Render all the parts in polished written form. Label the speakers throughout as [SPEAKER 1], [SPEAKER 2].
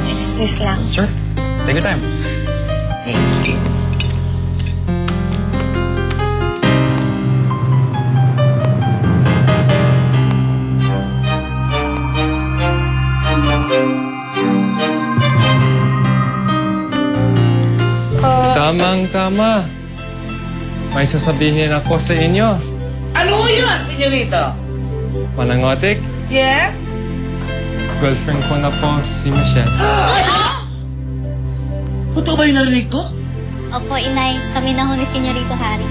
[SPEAKER 1] Excuse lang.
[SPEAKER 2] Sure. Take your time.
[SPEAKER 1] Thank you.
[SPEAKER 3] Tamang-tama. May sasabihin ako sa inyo.
[SPEAKER 4] Ano yun, senyorito?
[SPEAKER 3] Manangotik,
[SPEAKER 4] Yes?
[SPEAKER 3] girlfriend ko na po si Michelle.
[SPEAKER 4] Totoo ba yung narinig ko?
[SPEAKER 5] Opo, inay. Kami na ho ni Senyorito Harry.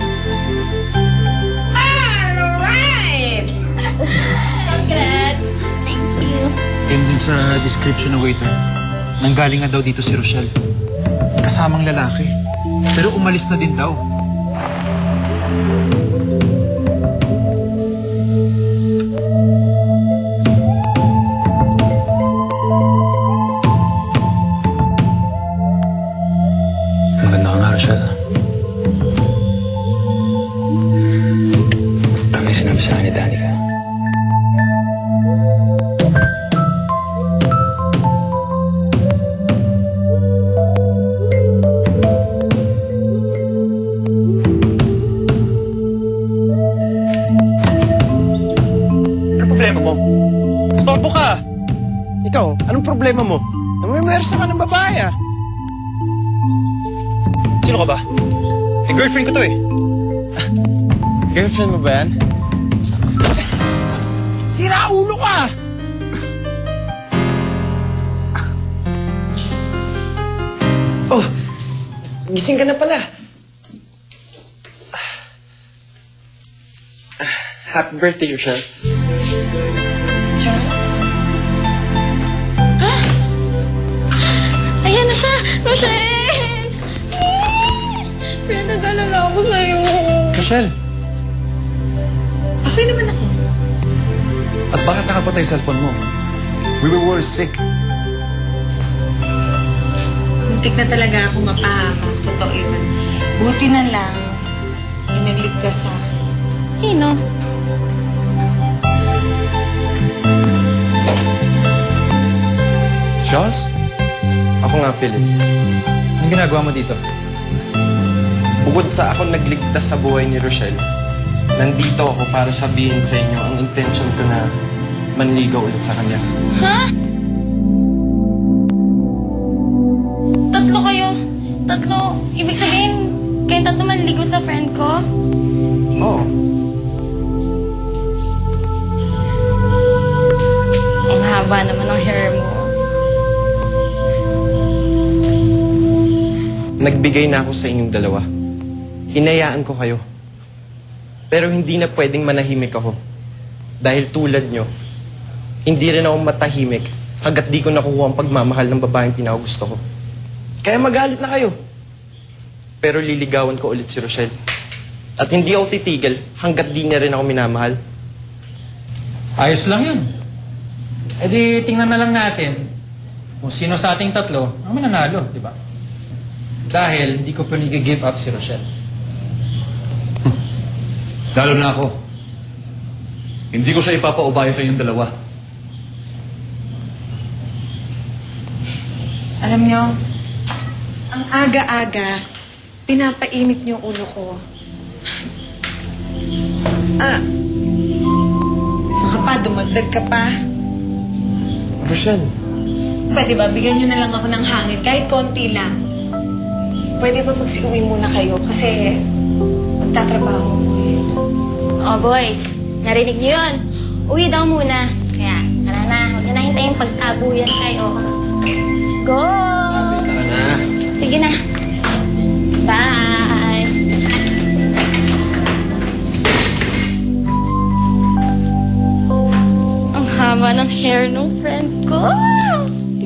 [SPEAKER 4] Alright!
[SPEAKER 5] Congrats! Thank you.
[SPEAKER 2] Yun din sa description ng waiter. Nanggaling nga daw dito si Rochelle. Kasamang lalaki. Pero umalis na din daw. Maganda ka nga, Rochelle. Kami sinabi sa akin ni Danica.
[SPEAKER 6] Problema mo? Storbo ka! Ikaw, anong problema mo? Namimiwersa ka ng babae, ah. Sino ka ba? Eh, girlfriend ko to, eh.
[SPEAKER 3] Girlfriend mo ba yan?
[SPEAKER 6] Sira ulo ka! Oh, gising ka na pala. Happy birthday, Rochelle.
[SPEAKER 5] Ayan na siya! Rochelle! Friend, nag-alala ako sa'yo.
[SPEAKER 2] Rochelle,
[SPEAKER 1] Okay naman ako.
[SPEAKER 2] at bakit nakapatay yung cellphone mo? We were sick.
[SPEAKER 1] Muntik na talaga ako mapahamak. Totoo yun. Buti na lang yung nagligtas sa akin.
[SPEAKER 5] Sino?
[SPEAKER 2] Charles?
[SPEAKER 6] Ako nga, Philip.
[SPEAKER 2] Anong ginagawa mo dito?
[SPEAKER 6] Bukod sa ako nagligtas sa buhay ni Rochelle, nandito ako para sabihin sa inyo ang intention ko na manligaw ulit sa kanya.
[SPEAKER 5] Ha? Tatlo kayo? Tatlo? Ibig sabihin, kayong tatlo manligo sa friend ko?
[SPEAKER 6] Oo.
[SPEAKER 5] Ang haba naman ng hair mo.
[SPEAKER 6] Nagbigay na ako sa inyong dalawa. Hinayaan ko kayo. Pero hindi na pwedeng manahimik ako. Dahil tulad nyo, hindi rin ako matahimik hanggat di ko nakuha ang pagmamahal ng babaeng pinakagusto ko. Kaya magalit na kayo. Pero liligawan ko ulit si Rochelle. At hindi ako titigil hanggat di niya rin ako minamahal.
[SPEAKER 7] Ayos lang yun. E di tingnan na lang natin kung sino sa ating tatlo ang mananalo, di ba? Dahil hindi ko pa nag-give up si Rochelle.
[SPEAKER 8] Lalo na ako. Hindi ko siya ipapaubaya sa inyong dalawa.
[SPEAKER 1] Alam nyo, ang aga-aga, pinapainit niyo yung ulo ko. Saan ka pa? Dumagdag ka pa?
[SPEAKER 6] Rochelle,
[SPEAKER 1] Pwede ba, bigyan niyo na lang ako ng hangin, kahit konti lang. Pwede ba magsiuwi muna kayo? Kasi magtatrabaho ko eh.
[SPEAKER 5] Oh, boys. Narinig niyo yun? Uwi daw muna. Kaya, tara na. Huwag niyo na hintayin pagtabuyan kayo. Go!
[SPEAKER 6] tara na.
[SPEAKER 5] Sige na. Bye! Ang haba ng hair ng friend ko.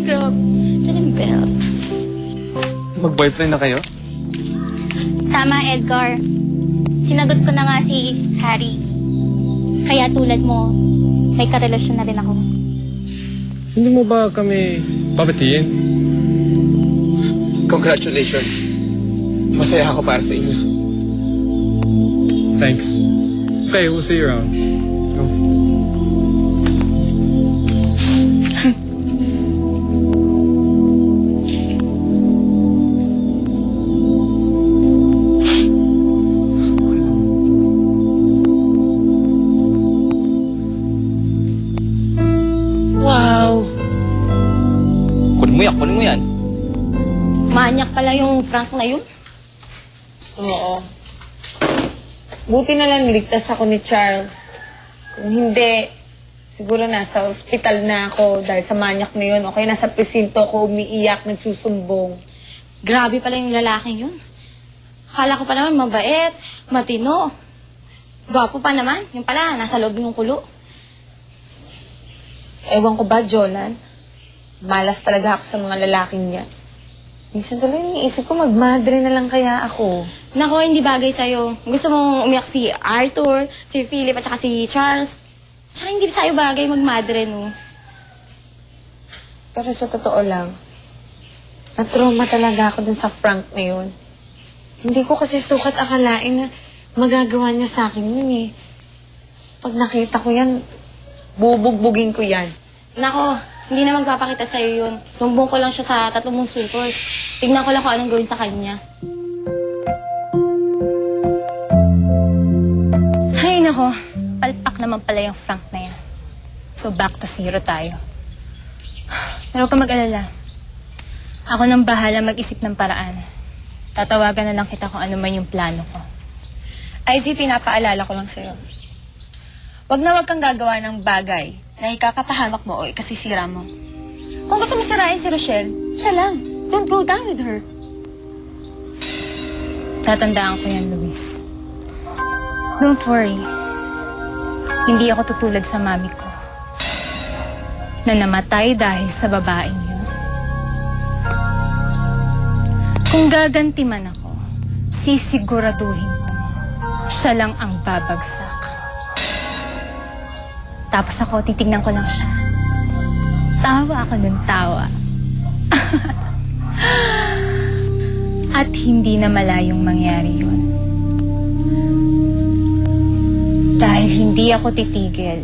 [SPEAKER 5] Grabe. Diyan yung belt.
[SPEAKER 3] Mag-boyfriend na kayo?
[SPEAKER 5] Tama, Edgar. Sinagot ko na nga si Harry. Kaya tulad mo, may karelasyon na rin ako.
[SPEAKER 3] Hindi mo ba kami papatiin?
[SPEAKER 9] Congratulations. Masaya ako para sa inyo.
[SPEAKER 3] Thanks. Okay, we'll see you around. Let's go.
[SPEAKER 9] Kunin mo yan.
[SPEAKER 5] Manyak pala yung Frank na yun.
[SPEAKER 1] Oo. Buti na lang niligtas ako ni Charles. Kung hindi, siguro nasa ospital na ako dahil sa manyak na yun. Okay, nasa presinto ako umiiyak, nagsusumbong.
[SPEAKER 5] Grabe pala yung lalaking yun. Akala ko pa naman mabait, matino. Gwapo pa naman. Yung pala, nasa loob yung kulo.
[SPEAKER 1] Ewan ko ba, Jolan? Malas talaga ako sa mga lalaking yan. Minsan talaga iniisip ko, magmadre na lang kaya ako.
[SPEAKER 5] Nako, hindi bagay sa'yo. Gusto mong umiyak si Arthur, si Philip, at saka si Charles. Tsaka hindi sa'yo bagay magmadre, no?
[SPEAKER 1] Pero sa totoo lang, na-trauma talaga ako dun sa Frank na yun. Hindi ko kasi sukat akalain na magagawa niya sa akin yun eh. Pag nakita ko yan, bubugbugin ko yan.
[SPEAKER 5] Nako, hindi na magpapakita sa'yo yun. Sumbong ko lang siya sa 3 mong suitors. Tignan ko lang kung anong gawin sa kanya.
[SPEAKER 10] Ay, nako. Palpak naman pala yung Frank na yan. So, back to zero tayo. Pero huwag ka mag-alala. Ako nang bahala mag-isip ng paraan. Tatawagan na lang kita kung ano man yung plano ko.
[SPEAKER 11] IZ, pinapaalala ko lang sa'yo. Wag na wag kang gagawa ng bagay na ikakapahamak mo o ikasisira mo. Kung gusto mo sirain si Rochelle, siya lang. Don't go down with her.
[SPEAKER 10] Tatandaan ko yan, Luis. Don't worry. Hindi ako tutulad sa mami ko na namatay dahil sa babaeng yun. Kung gaganti man ako, sisiguraduhin ko siya lang ang babagsak. Tapos ako, titignan ko lang siya. Tawa ako ng tawa. At hindi na malayong mangyari yun. Dahil hindi ako titigil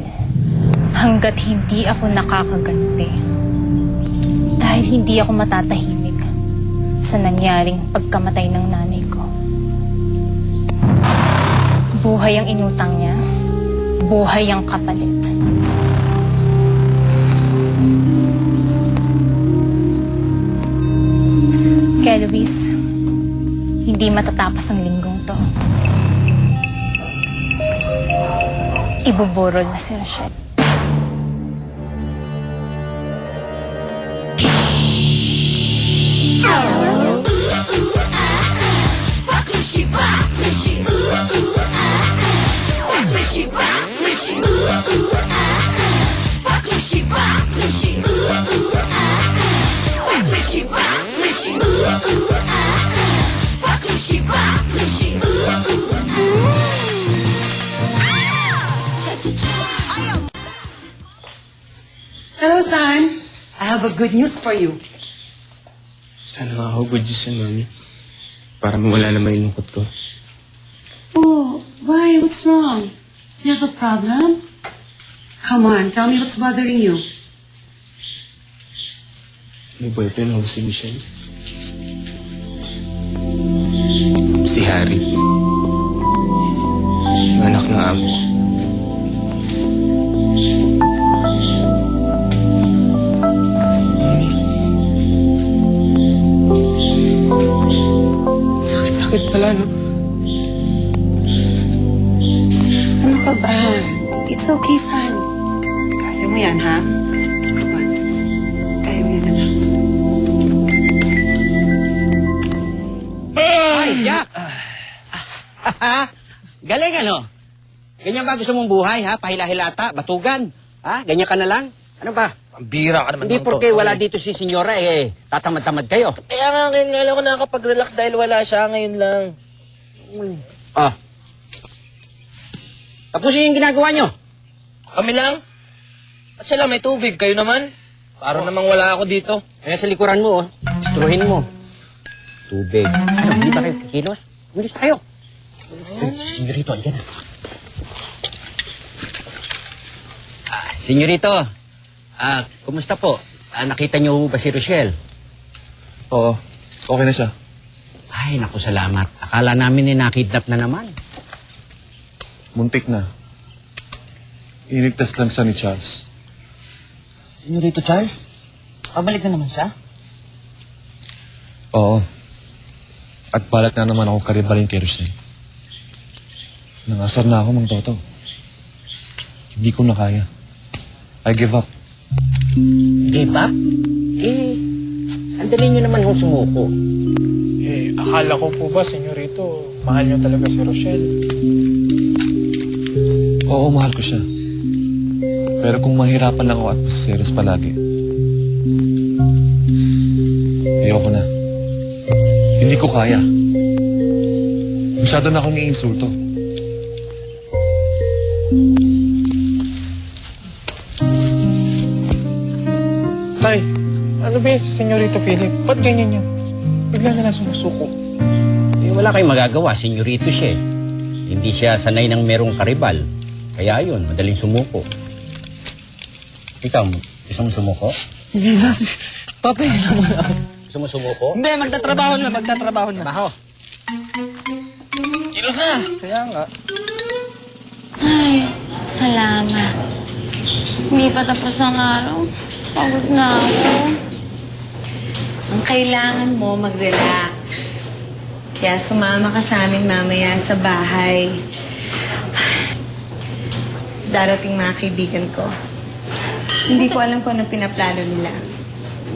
[SPEAKER 10] hanggat hindi ako nakakaganti. Dahil hindi ako matatahimik sa nangyaring pagkamatay ng nanay ko. Buhay ang inutang niya. Buhay ang kapalit. Kaya Luis, hindi matatapos ang linggong to. Ibuburol na si Rochelle.
[SPEAKER 4] Hello, son. I have a good news for you.
[SPEAKER 9] Sana nga ako good news yan, Mami. Para mawala naman yung lungkot ko.
[SPEAKER 4] Oh, why? What's wrong? You have a problem? Come on, tell me what's bothering you.
[SPEAKER 9] May boyfriend ako si Michelle. Si Harry. Yung anak ng amo. Mami. Sakit pala, no?
[SPEAKER 4] Ano ka ba? It's okay, son. Kaya mo yan, ha? Come on. Kaya mo yan, anak.
[SPEAKER 12] Ay, Jack! Galing, ano? Ganyan ba gusto mong buhay, ha? Pahila-hilata, batugan. Ha? Ganyan ka na lang? Ano ba?
[SPEAKER 13] Pambira ka naman.
[SPEAKER 12] Hindi porke wala dito si senyora, tatamad-tamad kayo.
[SPEAKER 13] Kaya nga ngayon nga lang ako nakakapag-relax dahil wala siya ngayon lang.
[SPEAKER 12] Ah. Tapusin yung ginagawa nyo.
[SPEAKER 13] Kami lang? At siya lang may tubig, kayo naman? Para namang wala ako dito.
[SPEAKER 12] Kaya sa likuran mo, istruhin mo. Tubig. Ano, hindi ba kayo kikilos? Bilis na kayo. Si senyorito, andyan na. Senyorito, kumusta po? Nakita niyo ba si Rochelle?
[SPEAKER 8] Oo, okay na siya.
[SPEAKER 12] Ay, naku, salamat. Akala namin nakidnap na naman.
[SPEAKER 8] Muntik na. Inigtas lang siya ni Charles.
[SPEAKER 4] Senyorito Charles, pabalik na naman siya?
[SPEAKER 8] Oo. At balat na naman ako karibalin kay Rochelle. Nangasar na ako, Mang Toto. Hindi ko na kaya. I give up.
[SPEAKER 12] Give up? Andali nyo naman kung sumuko.
[SPEAKER 2] Akala ko po ba, senyorito, mahal niyo talaga si Rochelle?
[SPEAKER 8] Oo, mahal ko siya. Pero kung mahirapan lang ako at serious palagi, ayoko na. Hindi ko kaya. Masyado na akong iinsulto.
[SPEAKER 2] Tay, ano ba yun si senyorito Philip? Ba't ganyan yan? Bigla na lang sumusuko.
[SPEAKER 12] Wala kayong magagawa, senyorito siya eh. Hindi siya sanay ng merong karibal. Kaya yun, madaling sumuko. Ikaw, gusto mo sumuko?
[SPEAKER 13] Hindi na. Papahinga mo na.
[SPEAKER 12] Gusto mo sumuko?
[SPEAKER 13] Hindi, magtatrabaho na.
[SPEAKER 12] Baho.
[SPEAKER 13] Kilos na. Kaya nga.
[SPEAKER 5] Ay, salamat. Hindi pa tapos ang araw. Pagod na ako.
[SPEAKER 1] Ang kailangan mo, mag-relax. Kaya sumama ka sa amin mamaya sa bahay. Darating mga kaibigan ko. Hindi ko alam kung anong pinaplano nila.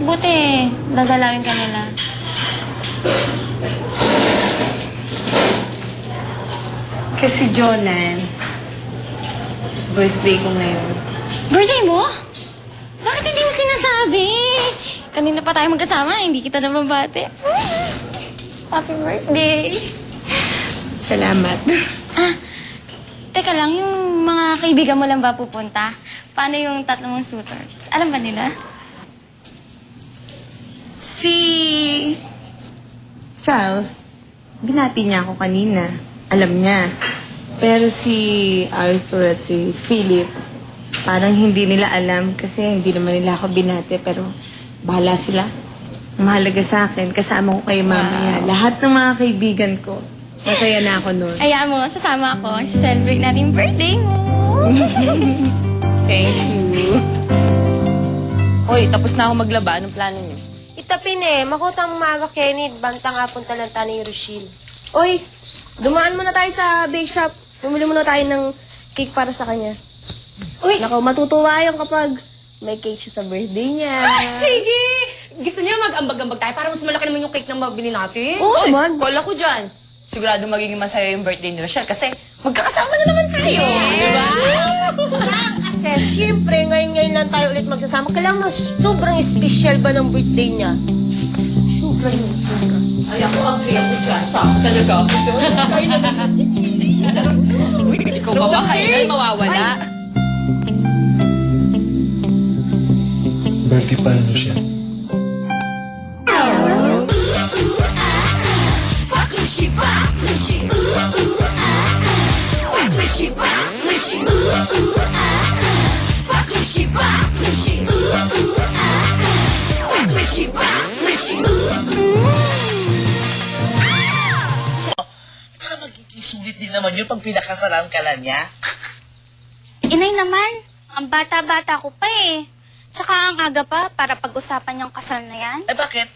[SPEAKER 5] Buti, dadalawin ka nila.
[SPEAKER 1] Kasi Jonan, birthday ko ngayon.
[SPEAKER 5] Birthday mo? Bakit hindi mo sinasabi? Kanina pa tayo magkasama, hindi kita nababate. Happy birthday.
[SPEAKER 1] Salamat.
[SPEAKER 5] Teka lang, yung mga kaibigan mo lang ba pupunta? Paano yung tatlong suitors? Alam ba nila?
[SPEAKER 1] Si Charles, binati niya ako kanina. Alam niya. Pero si Arthur at si Philip, parang hindi nila alam kasi hindi naman nila ako binati. Pero bahala sila. Mahalaga sa akin, kasama ko kayo mamaya. Lahat ng mga kaibigan ko, masaya na ako noon.
[SPEAKER 5] Ayaw mo, sasama ako. Celebrate natin yung birthday mo.
[SPEAKER 1] Thank you.
[SPEAKER 11] Hoy, tapos na ako maglaba. Anong plano niyo?
[SPEAKER 14] Itapin makutang umaga, Kenneth. Bantang hapon talanta ni Rochelle. Uy, dumaan muna tayo sa bake shop. Bumili muna tayo ng cake para sa kanya. Uy! Naku, matutuwa yung kapag may cake siya sa birthday niya.
[SPEAKER 11] Sige! Gusto niyo mag-ambag-ambag tayo para mas malaki naman yung cake na mabili natin?
[SPEAKER 14] Oo naman.
[SPEAKER 11] Call ako dyan. Sigurado magiging masaya yung birthday ni Rochelle kasi magkakasama na naman tayo. Diba?
[SPEAKER 14] Kasi siyempre, ngayon lang tayo ulit magsasama. Kailangan mas sobrang special ba ng birthday niya? Sobrang.
[SPEAKER 11] Ay, ako agree ako dyan. Saka talaga ako doon. Ikaw ba ba kailan mawawala?
[SPEAKER 8] Birthday pa rin siya.
[SPEAKER 13] Tsaka magiging sulit din naman yun pag pinakasalan ka lang niya.
[SPEAKER 5] Inay naman, ang bata-bata ko pa eh. Tsaka ang aga pa para pag-usapan yung kasal na yan.
[SPEAKER 13] Eh bakit?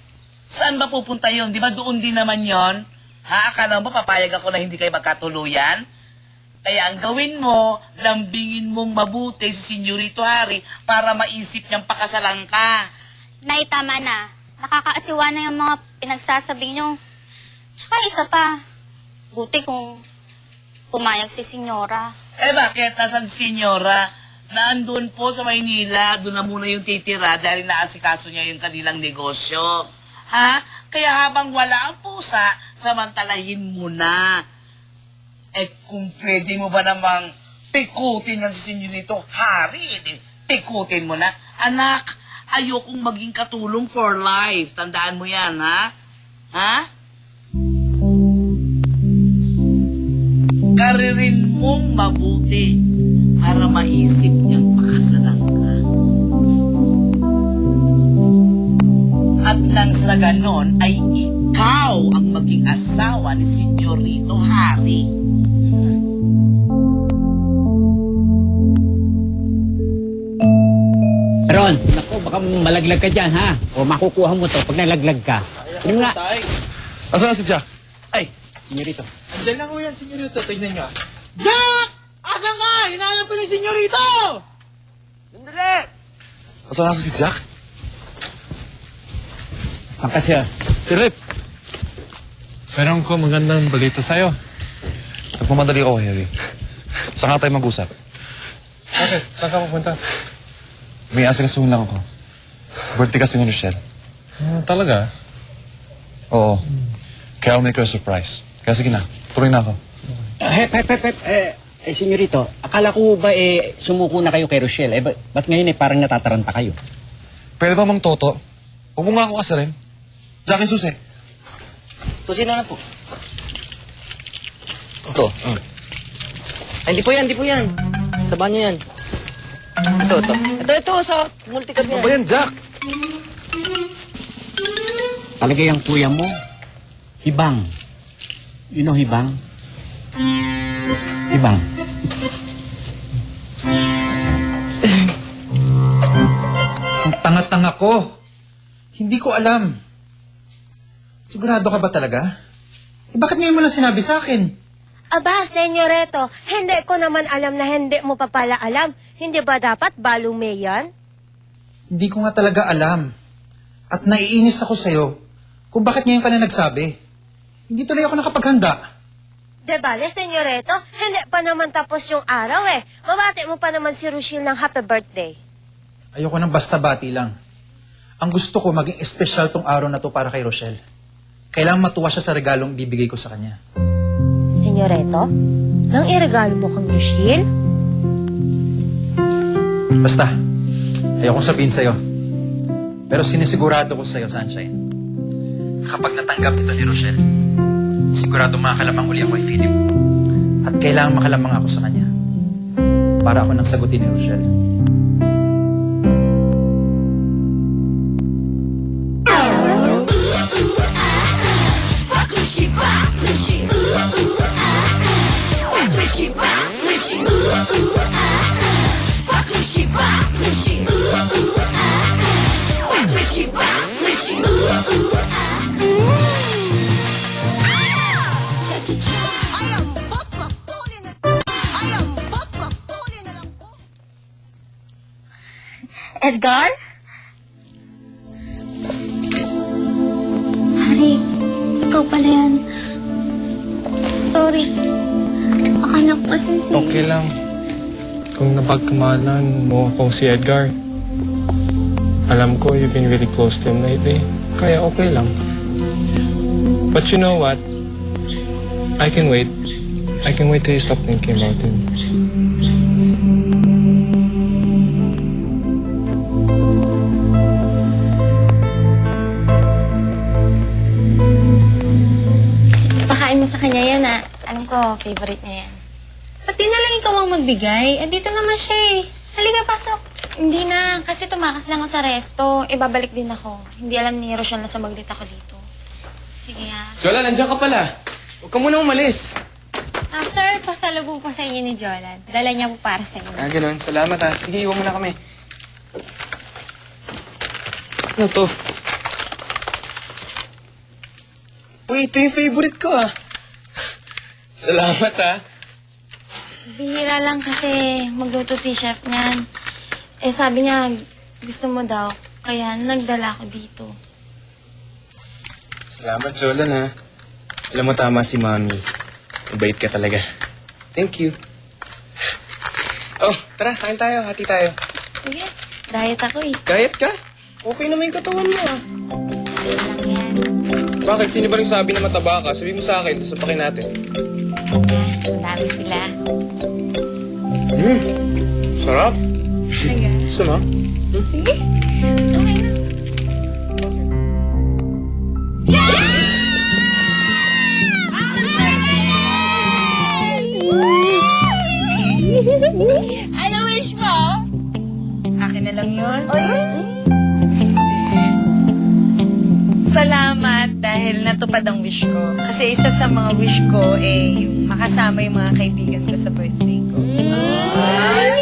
[SPEAKER 13] Saan ba pupunta yun? Di ba doon din naman yon? Ha? Akala mo papayag ako na hindi kayo magkatuluyan? Kaya ang gawin mo, lambingin mong mabuti si Senyorito Harry para maisip niyang pakasalan ka.
[SPEAKER 5] Nay, tama na. Nakakaasiwa na yung mga pinagsasabi niyo. Tsaka isa pa, buti kung pumayag si Senyora.
[SPEAKER 13] Eh bakit? Nasaan si Senyora? Naandun po sa Maynila. Doon na muna yung titira dahil naasikaso niya yung kanilang negosyo. Ha? Kaya habang wala ang pusa, samantalahin mo na. Eh kung pwede mo ba namang pikutin yan si Senyorito Harry, pikutin mo na. Anak, ayokong maging katulong for life. Tandaan mo yan, ha? Ha? Karirin mong mabuti para maisip niyang pakasalan ka. At nang sa ganon ay ikaw ang maging asawa ni Senyorito Harry.
[SPEAKER 12] Ron, naku, baka malaglag ka dyan, ha? O makukuha mo to pag nalaglag ka. Kunin mo nga.
[SPEAKER 8] Asan na si Jack?
[SPEAKER 12] Ay, senyorito.
[SPEAKER 2] Andiyan lang ho yan, senyorito. Tignan nyo. Jack! Asan ka? Hinahanap ko ni senyorito!
[SPEAKER 8] Asan na si Jack?
[SPEAKER 12] Saan ka siya?
[SPEAKER 8] Si Rip!
[SPEAKER 3] Meron ko magandang balita sa'yo.
[SPEAKER 8] Nagmamadali ako, Harry. Saan nga tayo mag-usap?
[SPEAKER 3] Bakit? Saan ka pupunta?
[SPEAKER 8] May asikasuhin lang ako. Birthday kasi ni Rochelle.
[SPEAKER 3] Talaga?
[SPEAKER 8] Oo. Kaya ako make her a surprise. Kaya sige na, tuloy na ako.
[SPEAKER 12] Senyorito, akala ko ba sumuko na kayo kay Rochelle? Ba't ngayon parang natataranta kayo?
[SPEAKER 8] Pwede ba mang toto? Huwag mo nga ako kasarin. Jack and Susie.
[SPEAKER 12] Susi na po.
[SPEAKER 6] Ito.
[SPEAKER 15] Ay, hindi po yan. Sa banyo yan. Ito, sa multicab
[SPEAKER 8] Ano ba yan, Jack?
[SPEAKER 12] Talaga yung kuya mo. Hibang. You know hibang? Hibang.
[SPEAKER 7] Ang tanga-tanga ko. Hindi ko alam. Sigurado ka ba talaga? Bakit ngayon mo lang sinabi sa akin?
[SPEAKER 14] Aba, senyoreto, hindi ko naman alam na hindi mo pa pala alam. Hindi ba dapat balume yan?
[SPEAKER 7] Hindi ko nga talaga alam. At naiinis ako sa'yo kung bakit ngayon ka na nagsabi. Hindi tuloy ako nakapaghanda.
[SPEAKER 14] De bale, senyoreto, hindi pa naman tapos yung araw eh. Mabati mo pa naman si Rochelle ng happy birthday.
[SPEAKER 7] Ayoko nang basta bati lang. Ang gusto ko maging espesyal tong araw na to para kay Rochelle. Kailangan matuwa siya sa regalong bibigay ko sa kanya.
[SPEAKER 14] Senyoreto, nang iregalo mo kang Rochelle?
[SPEAKER 7] Basta, ayokong sabihin sa'yo. Pero sinisigurado ko sa'yo, Sunshine. Kapag natanggap ito ni Rochelle, sigurado makakalamang uli ako kay Philip. At kailangan makalamang ako sa kanya. Para ako nang sagutin ni Rochelle.
[SPEAKER 5] Edgar? Hari, ikaw pala yan. Sorry. Akala ko kasi si...
[SPEAKER 3] Okay lang. Kung napagkamalan mo ako si Edgar, alam ko you've been really close to him lately. Kaya okay lang. But you know what? I can wait. I can wait till you stop thinking about him.
[SPEAKER 10] Pakain mo sa kanya yan, ah. Alam ko, favorite niya yan. Ba't di na lang ikaw ang magbigay? Dito naman siya eh. Halika, pasok. Hindi na, kasi tumakas lang ako sa resto. Babalik din ako. Hindi alam ni Rochelle na sumaglit ako dito. Sige, ha.
[SPEAKER 9] Jola, nandiyan ka pala. Huwag ka muna umalis.
[SPEAKER 10] Sir, pasalubong po sa inyo ni Jolan. Dala niya po para sa inyo.
[SPEAKER 9] Ganun. Salamat ha. Sige, iwan mo na kami. Ano to? Uy, ito yung favorite ko ah. Salamat ha.
[SPEAKER 10] Bihira lang kasi magluto si chef niyan. Sabi niya, gusto mo daw. Kaya nagdala ko dito.
[SPEAKER 9] Salamat, Jolan ha. Alam mo tama si Mami. Mabait ka talaga. Thank you. Oh, tara, kain tayo. Hati tayo.
[SPEAKER 10] Sige, diet ako eh.
[SPEAKER 9] Diet ka? Okay naman yung katawan mo ah.
[SPEAKER 10] Diet lang yan.
[SPEAKER 9] Bakit? Sino ba rin sabi na mataba ka? Sabi mo sa akin, sapakin natin.
[SPEAKER 10] Madami sila.
[SPEAKER 9] Sarap.
[SPEAKER 10] Talaga?
[SPEAKER 9] Gusto mo?
[SPEAKER 10] Sige. Okay na.
[SPEAKER 11] Ano wish mo?
[SPEAKER 4] Akin na lang yun. Salamat dahil natupad ang wish ko. Kasi isa sa mga wish ko yung makasama yung mga kaibigan ko sa birthday ko.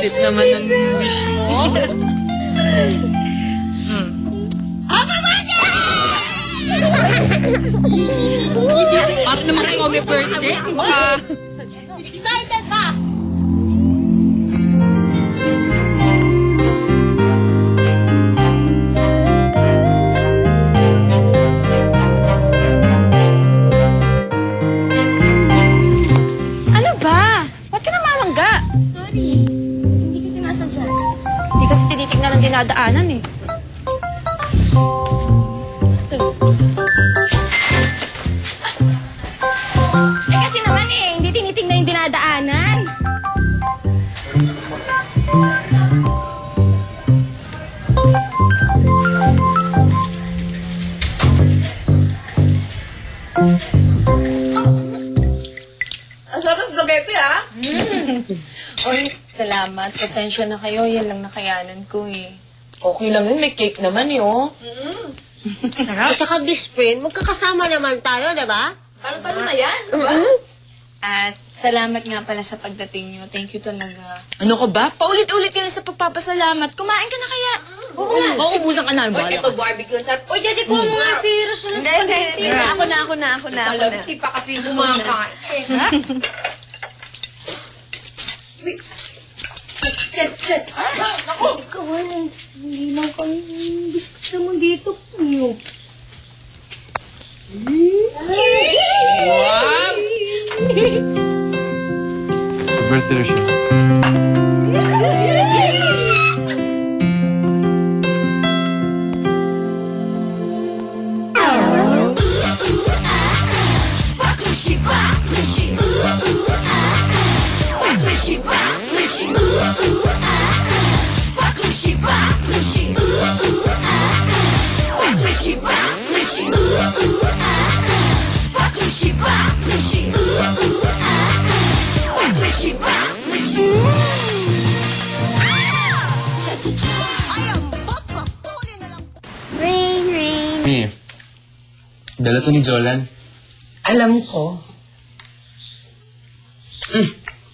[SPEAKER 4] Sip naman ng wish mo.
[SPEAKER 11] Happy birthday!
[SPEAKER 4] Para naman kayo may birthday. Baka...
[SPEAKER 14] Excited ba?
[SPEAKER 11] Ano ba? Ba't ka namamangga? Sorry. Hindi kasi nasadya. Hindi kasi tinitignan ang dinadaanan eh. Kasi naman eh, hindi tinitignan yung dinadaanan.
[SPEAKER 4] Ang sarap ng spaghetti, ha? Oy, salamat. Pasensya na kayo. Yan lang nakayanan ko, eh. Okay lang yun. May cake naman, eh, oh.
[SPEAKER 14] Sarap. Tsaka best friend, magkakasama naman tayo, di ba?
[SPEAKER 4] Talo-talo na yan. At salamat nga pala sa pagdating nyo. Thank you talaga. Ano ka ba? Paulit-ulit ka na sa pagpapasalamat. Kumain ka na kaya? Oo nga. Mauubusan ka na.
[SPEAKER 11] Uy, ito barbecue. Ang sarap. Uy, daddy, kuha mo nga si Rosal ng spaghetti.
[SPEAKER 4] Ako na.
[SPEAKER 11] Hindi pa kasi kumakain. Chet. Naku! Ikaw, hindi lang kami gusto mo dito.
[SPEAKER 4] Wow!
[SPEAKER 2] Birthday Rochelle.
[SPEAKER 9] Mami, dala to ni Jolan.
[SPEAKER 16] Alam ko.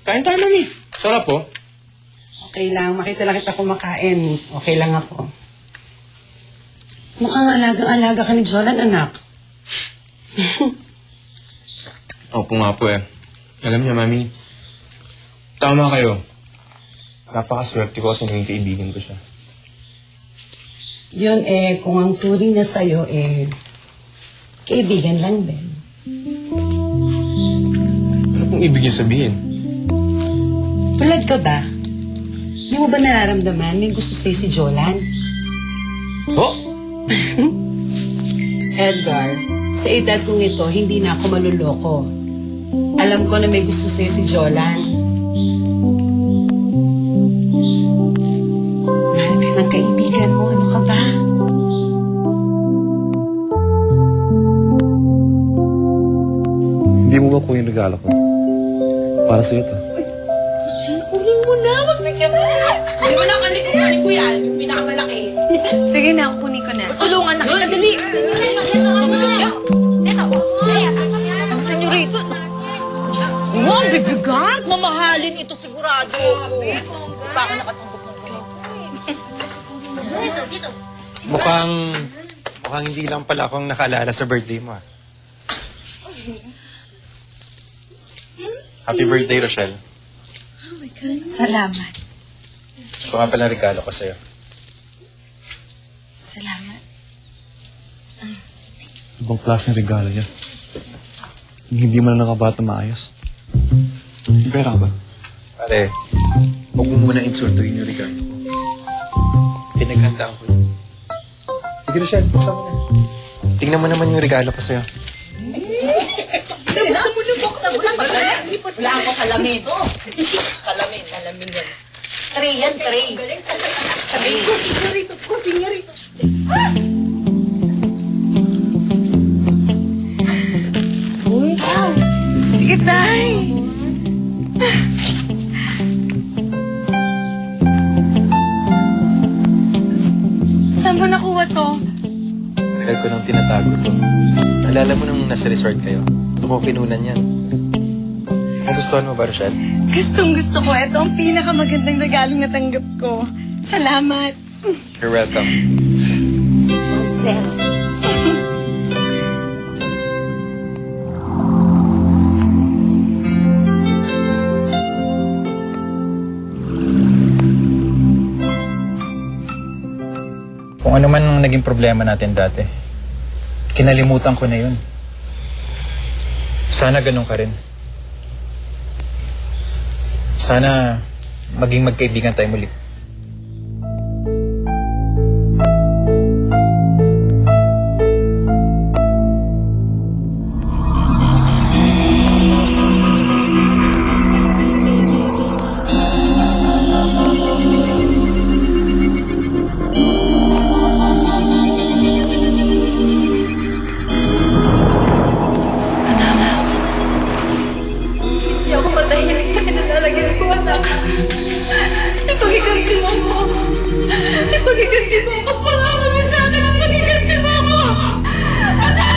[SPEAKER 9] Kain tayo, Mami. Sarap po.
[SPEAKER 16] Okay lang. Makita lang kita kumakain. Okay lang ako. Mukhang alagang-alaga ka ni Jolan, anak.
[SPEAKER 9] Opo nga po eh. Alam niyo, Mami, tama kayo. Napakaswerte ko kasi naging kaibigan ko siya.
[SPEAKER 16] Yun kung ang turing na sa'yo kaibigan lang din.
[SPEAKER 9] Ano pong ibig niyo sabihin?
[SPEAKER 16] Bulad ka ba? Hindi mo ba nararamdaman may gusto sa'yo si Jolan?
[SPEAKER 9] Oh!
[SPEAKER 16] Edgar, sa edad kong ito, hindi na ako maluloko. Alam ko na may gusto sa'yo si Jolan. Mahal ka ng kaibigan mo. Ano ka ba?
[SPEAKER 8] Hindi mo ba kuha yung regalo ko? Para sa'yo to.
[SPEAKER 4] Kunin mo na. Magbigyan mo na.
[SPEAKER 11] Hindi mo na kanin ko yan. Yung pinakamalaki.
[SPEAKER 4] Sige na, kunin ko na. Tulungan na kita. Dali.
[SPEAKER 11] Ito.
[SPEAKER 4] Ang senyorito. Wow, bibigat. Mamahalin ito sigurado. Pa ako nakatanggap ng ganito.
[SPEAKER 11] Dito.
[SPEAKER 2] Mukhang hindi lang pala akong nakaalala sa birthday mo. Happy birthday, Rochelle.
[SPEAKER 4] Salamat.
[SPEAKER 2] Ito nga pala regalo ko sa'yo.
[SPEAKER 4] Salamat.
[SPEAKER 8] Ibang klaseng regalo yan. Hindi mo na nakabato maayos. Pera ka ba?
[SPEAKER 2] Pare, huwag mo muna insultuhin yung regalo ko. Pinaghandaan ko yun. Sige, Rochelle, buksan mo na. Tingnan mo naman yung regalo ko sa'yo.
[SPEAKER 4] Wala ako kalamin. Kalamin yan. Tray yan, tray. Sabi ko, tingnan rito. Uy, sige, tay. Saan mo nakuha to?
[SPEAKER 2] Tagal ko nang tinatago to. Alala mo nung nasa resort kayo? Ito ko kinunan yan. Nagustuhan mo ba, Rochelle?
[SPEAKER 4] Gustong-gusto ko. Ito ang pinakamagandang regalong natanggap ko. Salamat.
[SPEAKER 2] You're welcome.
[SPEAKER 7] Kung ano man ang naging problema natin dati, kinalimutan ko na yun. Sana ganun ka rin. Sana maging magkaibigan tayo muli.
[SPEAKER 11] Hindi ako matahimik sa kinalagyan ko, anak. Ipagiganti mo ako. Ipagiganti mo ako. Pangako mo sa akin ang pagiganti mo ako. Anak!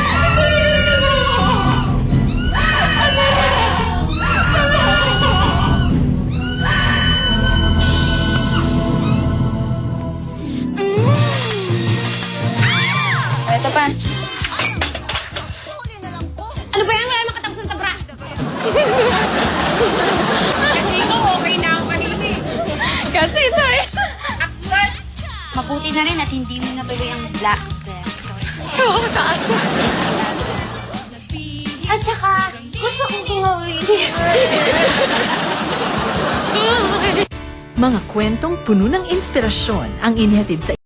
[SPEAKER 11] Ipagiganti mo ako.
[SPEAKER 5] Ito pa. Ano ba yan? Wala makatapos ng tabra. Kasi ikaw, okay na ako kanina eh. Kasi ito eh.
[SPEAKER 4] Mabuti na rin at hindi mo natuloy ang black belt. Sorry.
[SPEAKER 11] Oo, sa asa.
[SPEAKER 4] At saka, gusto kong tingawin.
[SPEAKER 17] Mga kwentong puno ng inspirasyon ang inhatid sa